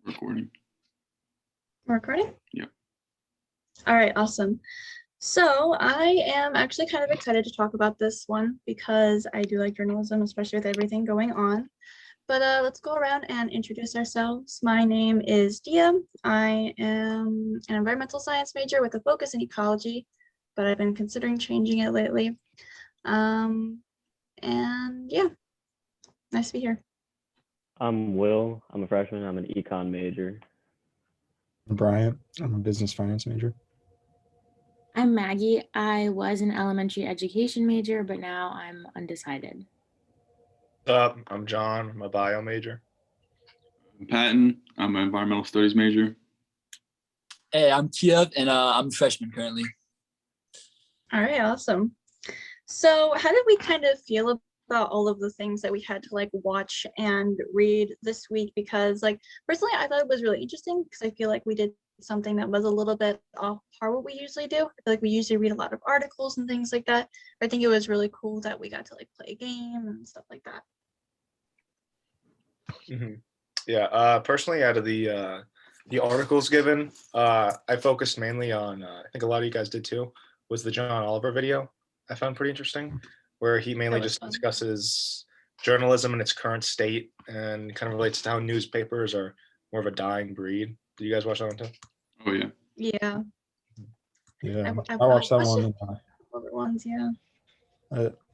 Recording. Recording? Yeah. All right, awesome. So I am actually kind of excited to talk about this one because I do like journalism, especially with everything going on. But let's go around and introduce ourselves. My name is Dia. I am an environmental science major with a focus in ecology, but I've been considering changing it lately. And yeah, nice to be here. I'm Will. I'm a freshman. I'm an econ major. I'm Bryant. I'm a business finance major. I'm Maggie. I was an elementary education major, but now I'm undecided. I'm John. I'm a bio major. I'm Patton. I'm an environmental studies major. Hey, I'm Kiev, and I'm a freshman currently. All right, awesome. So how did we kind of feel about all of the things that we had to like watch and read this week? Because like personally, I thought it was really interesting because I feel like we did something that was a little bit off par what we usually do. I feel like we usually read a lot of articles and things like that. I think it was really cool that we got to like play a game and stuff like that. Mm-hmm. Yeah. Personally, out of the articles given, I focused mainly on. I think a lot of you guys did too. Was the John Oliver video I found pretty interesting, where he mainly just discusses journalism in its current state and kind of relates to how newspapers are more of a dying breed. Did you guys watch that one too? Oh yeah. Yeah. Yeah, I watched that one. Other ones, yeah.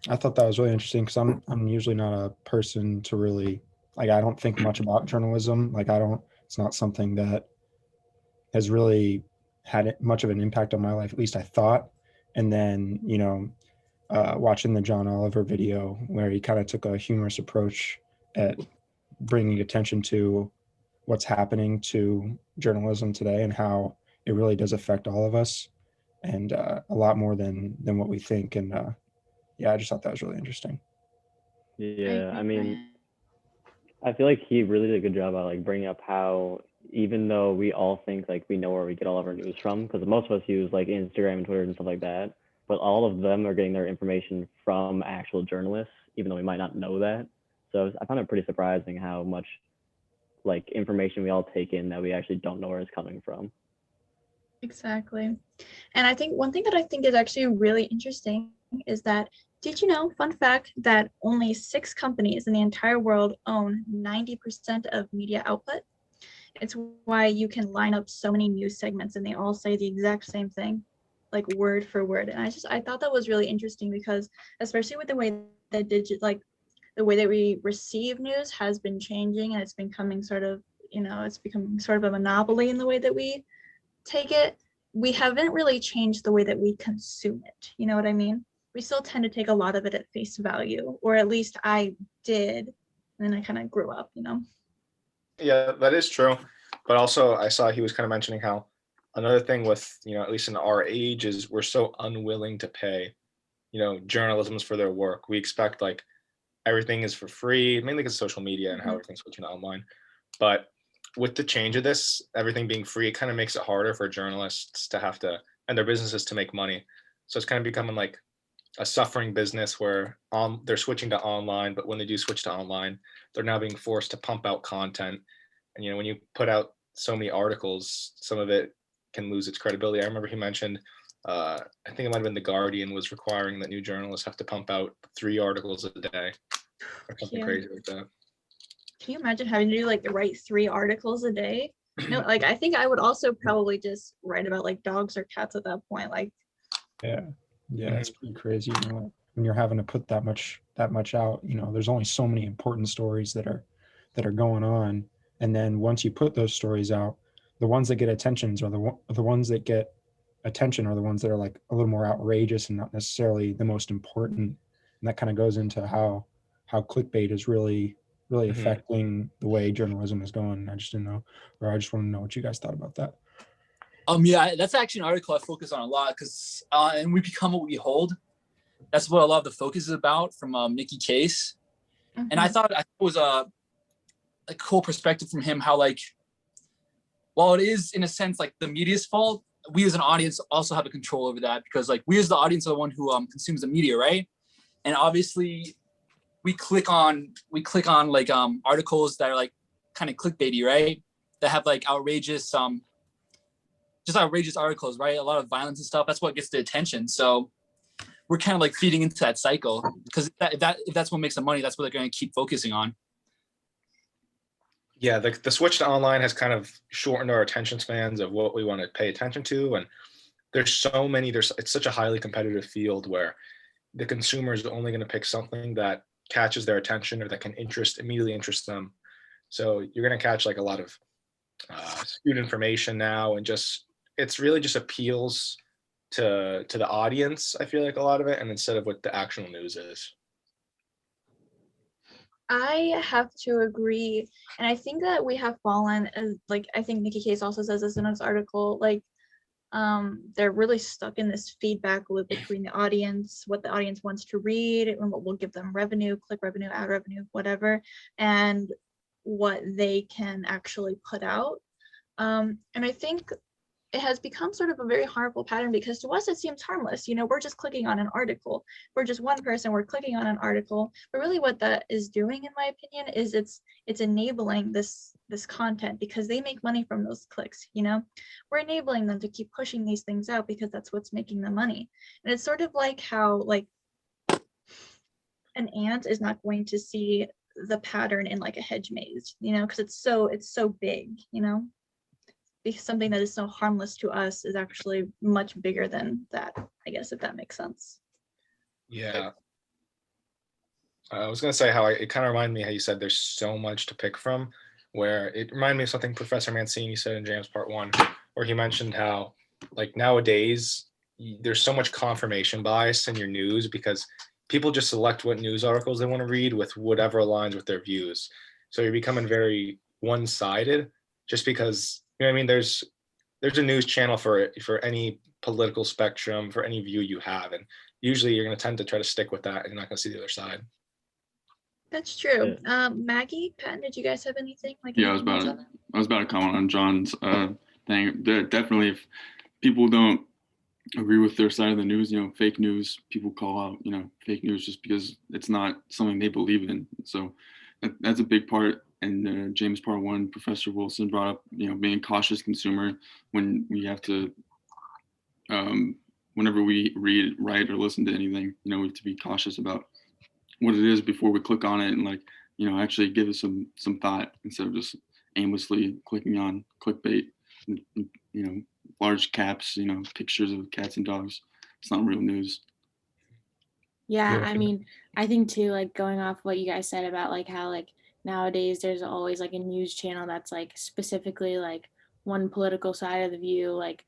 I thought that was really interesting because I'm usually not a person to really like. I don't think much about journalism. Like it's not something that has really had much of an impact on my life. At least I thought. And then watching the John Oliver video where he kind of took a humorous approach at bringing attention to what's happening to journalism today and how it really does affect all of us and a lot more than what we think. And I just thought that was really interesting. Yeah, I mean, I feel like he really did a good job at like bringing up how even though we all think like we know where we get all of our news from, because most of us use like Instagram and Twitter and stuff like that, but all of them are getting their information from actual journalists, even though we might not know that. So I found it pretty surprising how much like information we all take in that we actually don't know where it's coming from. Exactly. And I think one thing that I think is actually really interesting is that, did you know, fun fact, that only 6 companies in the entire world own 90% of media output? It's why you can line up so many news segments and they all say the exact same thing, like word for word. And I thought that was really interesting because especially with the way that the way that we receive news has been changing and it's becoming sort of, it's becoming sort of a monopoly in the way that we take it. We haven't really changed the way that we consume it. You know what I mean? We still tend to take a lot of it at face value, or at least I did. And then I kind of grew up, Yeah, that is true. But also I saw he was kind of mentioning how another thing with, at least in our age is we're so unwilling to pay, journalisms for their work. We expect like everything is for free, mainly because of social media and how everything's switching to online. But with the change of this, everything being free, it kind of makes it harder for journalists to have to, and their businesses to make money. So it's kind of becoming like a suffering business where they're switching to online, but when they do switch to online, they're now being forced to pump out content. And, when you put out so many articles, some of it can lose its credibility. I remember he mentioned, I think it might have been The Guardian was requiring that new journalists have to pump out 3 articles a day or something crazy like that. Can you imagine having to do write 3 articles a day? No, I think I would also probably just write about like dogs or cats at that point. Yeah, it's pretty crazy. When you're having to put that much out, there's only so many important stories that are going on. And then once you put those stories out, the ones that get attention are the ones that get attention are the ones that are like a little more outrageous and not necessarily the most important. And that kind of goes into how clickbait is really affecting the way journalism is going. I just want to know what you guys thought about that. Yeah, that's actually an article I focus on a lot because and we become what we hold. That's what a lot of the focus is about from Nikki Case. And I thought it was a cool perspective from him, how while it is in a sense like the media's fault, we as an audience also have a control over that because we as the audience are the one who consumes the media, right? And obviously we click on articles that are kind of clickbaity, right? that have like outrageous just outrageous articles, right? A lot of violence and stuff. That's what gets the attention. So we're kind of like feeding into that cycle, because if that's what makes them money, that's what they're going to keep focusing on. Yeah, the switch to online has kind of shortened our attention spans of what we want to pay attention to. And it's such a highly competitive field where the consumer is only going to pick something that catches their attention or that can immediately interest them. So you're going to catch like a lot of skewed information now, and it's really just appeals to the audience, I feel like, a lot of it, and instead of what the actual news is. I have to agree. And I think that we have fallen, as like, I think Nikki Case also says this in his article, like, they're really stuck in this feedback loop between the audience, what the audience wants to read, and what will give them revenue, click revenue, ad revenue, whatever, and what they can actually put out. And I think it has become sort of a very harmful pattern, because to us it seems harmless. You know, we're just clicking on an article. We're just one person, we're clicking on an article. But really what that is doing, in my opinion, is it's enabling this content, because they make money from those clicks, you know? We're enabling them to keep pushing these things out because that's what's making them money. And it's sort of like how like an ant is not going to see the pattern in like a hedge maze, you know, because it's so big, you know? Because something that is so harmless to us is actually much bigger than that, I guess, if that makes sense. Yeah. I was going to say how it kind of reminded me how you said there's so much to pick from, where it reminded me of something Professor Mancini said in James Part 1, where he mentioned how like nowadays there's so much confirmation bias in your news, because people just select what news articles they want to read with whatever aligns with their views. So you're becoming very one-sided, just because, you know what I mean? There's a news channel for any political spectrum, for any view you have. And usually you're going to tend to try to stick with that, and you're not going to see the other side. That's true. Maggie, Patton, did you guys have anything? Like, Yeah, I was about to comment on John's thing. Definitely, if people don't agree with their side of the news, you know, fake news, people call out, you know, fake news just because it's not something they believe in. So that's a big part. And James Part 1, Professor Wilson brought up, you know, being a cautious consumer when we have to, whenever we read, write, or listen to anything, you know, we have to be cautious about what it is before we click on it, and like, you know, actually give it some thought instead of just aimlessly clicking on clickbait, you know, large caps, you know, pictures of cats and dogs. It's not real news. Yeah, I mean, I think too, like going off what you guys said about like how like nowadays there's always like a news channel that's like specifically like one political side of the view, like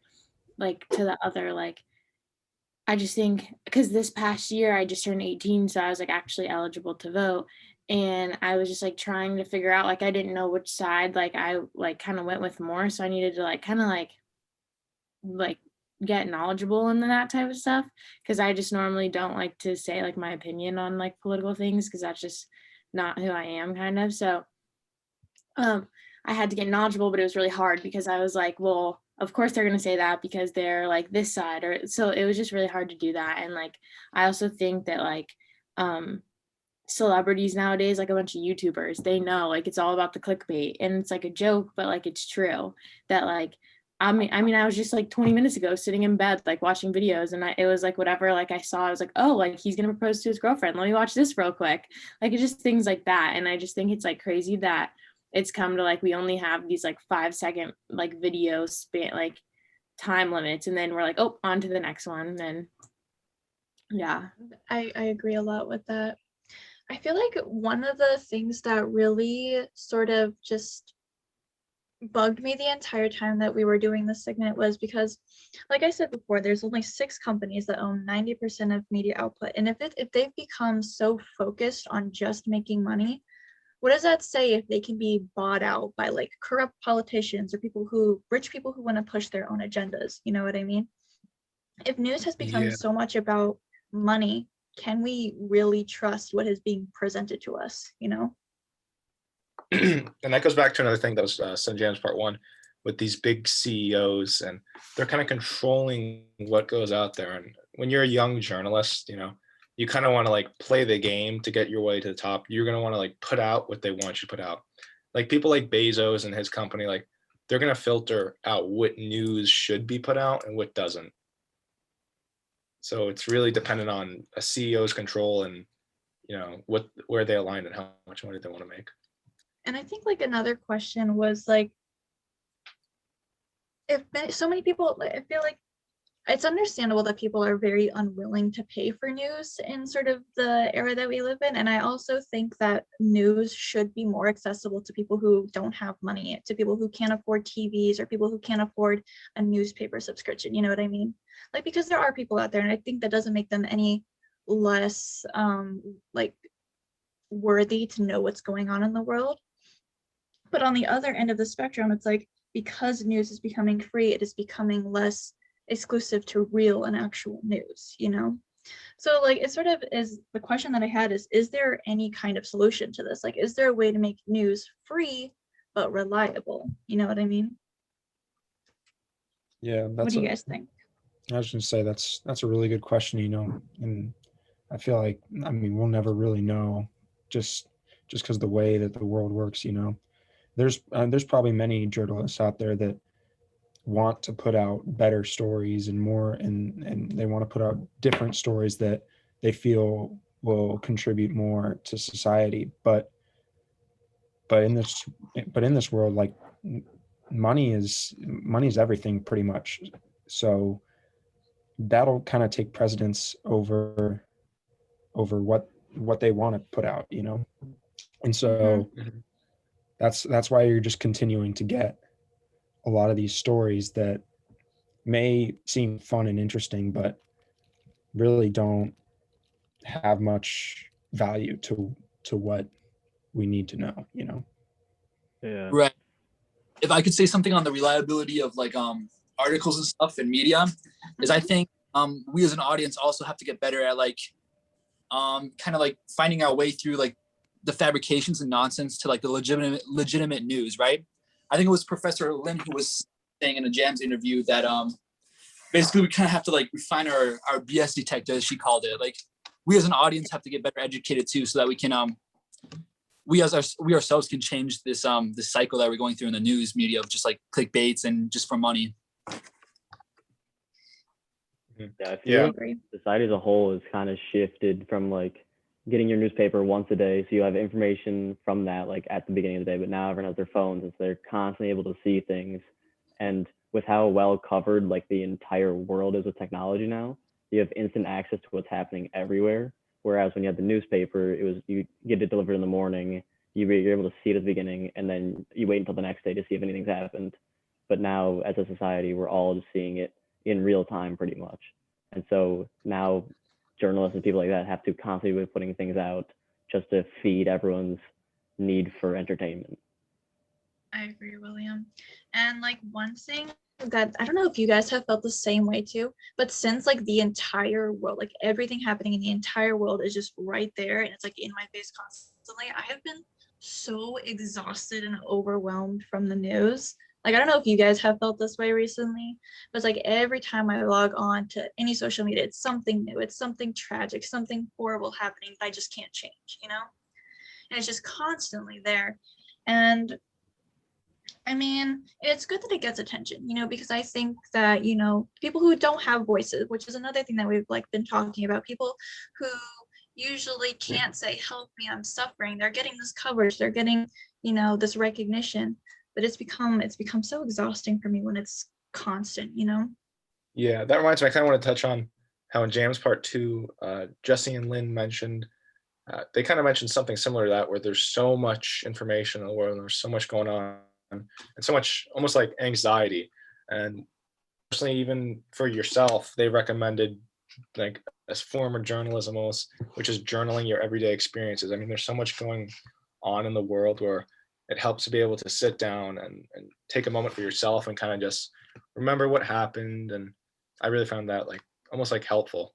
to the other. Like I just think because this past year I just turned 18, so I was like actually eligible to vote, and I was just like trying to figure out, like I didn't know which side like I like kind of went with more, so I needed to like kind of like get knowledgeable in that type of stuff, because I just normally don't like to say like my opinion on like political things, because that's just not who I am, kind of. So I had to get knowledgeable, but it was really hard because I was like, well, of course they're going to say that because they're like this side, or so it was just really hard to do that. And like I also think that like celebrities nowadays, like a bunch of YouTubers, they know like it's all about the clickbait, and it's like a joke, but like it's true that like I mean, I was just like 20 minutes ago sitting in bed, like watching videos, and it was like whatever, like I saw, I was like, oh, like he's going to propose to his girlfriend. Let me watch this real quick. Like it's just things like that. And I just think it's like crazy that it's come to like, we only have these like 5-second like video span, like time limits. And then we're like, oh, on to the next one. Then yeah. I agree a lot with that. I feel like one of the things that really sort of just bugged me the entire time that we were doing this segment was because, like I said before, there's only 6 companies that own 90% of media output. And if they've become so focused on just making money, what does that say if they can be bought out by like corrupt politicians or rich people who want to push their own agendas? You know what I mean? If news has become so much about money, can we really trust what is being presented to us, you know? And that goes back to another thing that was said in James Part 1 with these big CEOs, and they're kind of controlling what goes out there. And when you're a young journalist, you know, you kind of want to like play the game to get your way to the top. You're going to want to like put out what they want you to put out. Like people like Bezos and his company, like they're going to filter out what news should be put out and what doesn't. So it's really dependent on a CEO's control and, you know, where they align and how much money they want to make. And I think like another question was like, if so many people, I feel like it's understandable that people are very unwilling to pay for news in sort of the era that we live in. And I also think that news should be more accessible to people who don't have money, to people who can't afford TVs or people who can't afford a newspaper subscription. You know what I mean? Like, because there are people out there, and I think that doesn't make them any less like worthy to know what's going on in the world. But on the other end of the spectrum, it's like, because news is becoming free, it is becoming less exclusive to real and actual news, you know? So like, it sort of is, the question that I had is there any kind of solution to this? Like, is there a way to make news free but reliable? You know what I mean? Yeah, What that's do you guys think? I was gonna say that's a really good question, you know, and I feel like, I mean, we'll never really know, just because the way that the world works, you know. There's probably many journalists out there that want to put out better stories and more, and they want to put out different stories that they feel will contribute more to society. But in this world, like, money is everything pretty much. So that'll kind of take precedence over what they want to put out, you know. And so Mhm. that's why you're just continuing to get a lot of these stories that may seem fun and interesting, but really don't have much value to what we need to know, you know. Yeah. Right. If I could say something on the reliability of like articles and stuff in media, is I think we as an audience also have to get better at like kind of like finding our way through like the fabrications and nonsense to like the legitimate news, right? I think it was Professor Lin who was saying in a Jams interview that basically we kind of have to like refine our BS detector, as she called it. Like, we as an audience have to get better educated too, so that we can we ourselves can change this this cycle that we're going through in the news media of just like clickbaits and just for money. Yeah, I feel I like agree. society as a whole has kind of shifted from like getting your newspaper once a day, so you have information from that like at the beginning of the day, but now everyone has their phones, and so they're constantly able to see things. And with how well covered like the entire world is with technology now, you have instant access to what's happening everywhere. Whereas when you had the newspaper, it was, you get it delivered in the morning, you're able to see it at the beginning, and then you wait until the next day to see if anything's happened. But now, as a society, we're all just seeing it in real time pretty much. And so now journalists and people like that have to constantly be putting things out just to feed everyone's need for entertainment. I agree, William. And like, one thing that I don't know if you guys have felt the same way too, but since like the entire world, like everything happening in the entire world is just right there and it's like in my face constantly, I have been so exhausted and overwhelmed from the news. Like, I don't know if you guys have felt this way recently, but it's like every time I log on to any social media, it's something new, it's something tragic, something horrible happening that I just can't change, you know? And it's just constantly there. And I mean, it's good that it gets attention, you know, because I think that, you know, people who don't have voices, which is another thing that we've like been talking about, people who usually can't say, help me, I'm suffering. They're getting this coverage, they're getting, you know, this recognition, but it's become so exhausting for me when it's constant, you know? Yeah, that reminds me, I kind of want to touch on how in Jams Part 2, Jesse and Lynn mentioned, they kind of mentioned something similar to that, where there's so much information in the world, and there's so much going on, and so much almost like anxiety. And personally, even for yourself, they recommended like a form of journalism almost, which is journaling your everyday experiences. I mean, there's so much going on in the world where it helps to be able to sit down and take a moment for yourself and kind of just remember what happened. And I really found that like almost like helpful.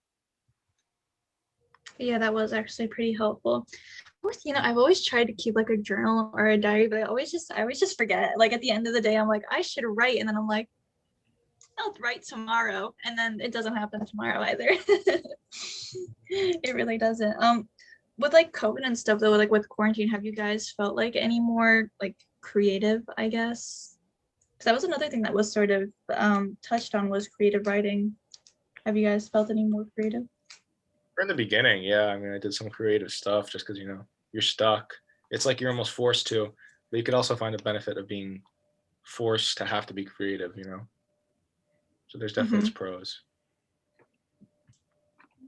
Yeah, that was actually pretty helpful. Of course, you know, I've always tried to keep like a journal or a diary, but I always just forget. Like at the end of the day, I'm like, I should write, and then I'm like, I'll write tomorrow, and then it doesn't happen tomorrow either. It really doesn't. With like COVID and stuff though, like with quarantine, have you guys felt like any more like creative, I guess? that was another thing that was sort of touched on, was creative writing. Have you guys felt any more creative? In the beginning, yeah. I mean, I did some creative stuff just because, you're stuck. It's like you're almost forced to, but you could also find the benefit of being forced to have to be creative, So there's definitely its pros.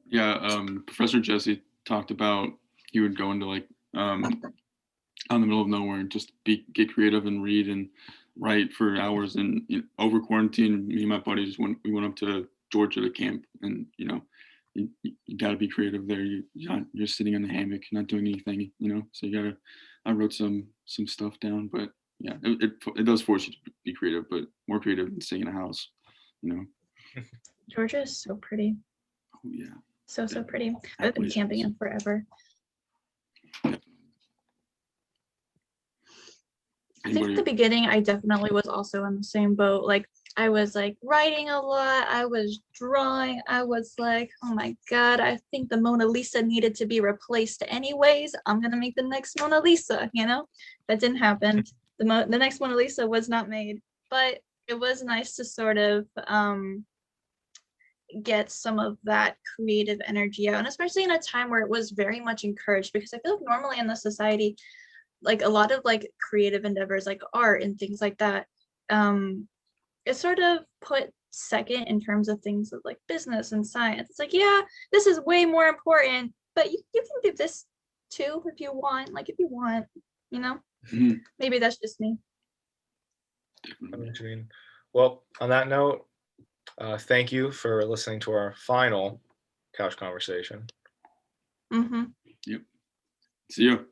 Yeah, Professor Jesse talked about he would go into like out in the middle of nowhere and just get creative and read and write for hours. And over quarantine, me and my buddies we went up to Georgia to camp, and you got to be creative there. You're sitting in the hammock, not doing anything, So you gotta. I wrote some stuff down, but yeah, it does force you to be creative, but more creative than staying in a house, Georgia is so pretty. Oh yeah. So pretty. I've been camping in forever. I think at the beginning, I definitely was also in the same boat. Like, I was like writing a lot. I was drawing. I was like, oh my God, I think the Mona Lisa needed to be replaced anyways. I'm going to make the next Mona Lisa, That didn't happen. The next Mona Lisa was not made, but it was nice to sort of get some of that creative energy out, and especially in a time where it was very much encouraged, because I feel like normally in the society, like a lot of like creative endeavors like art and things like that, it's sort of put second in terms of things of like business and science. It's like, yeah, this is way more important, but you can do this too if you want, Maybe that's just me. I know what you mean. Well, on that note, thank you for listening to our final couch conversation. Mm-hmm. Yep. See you.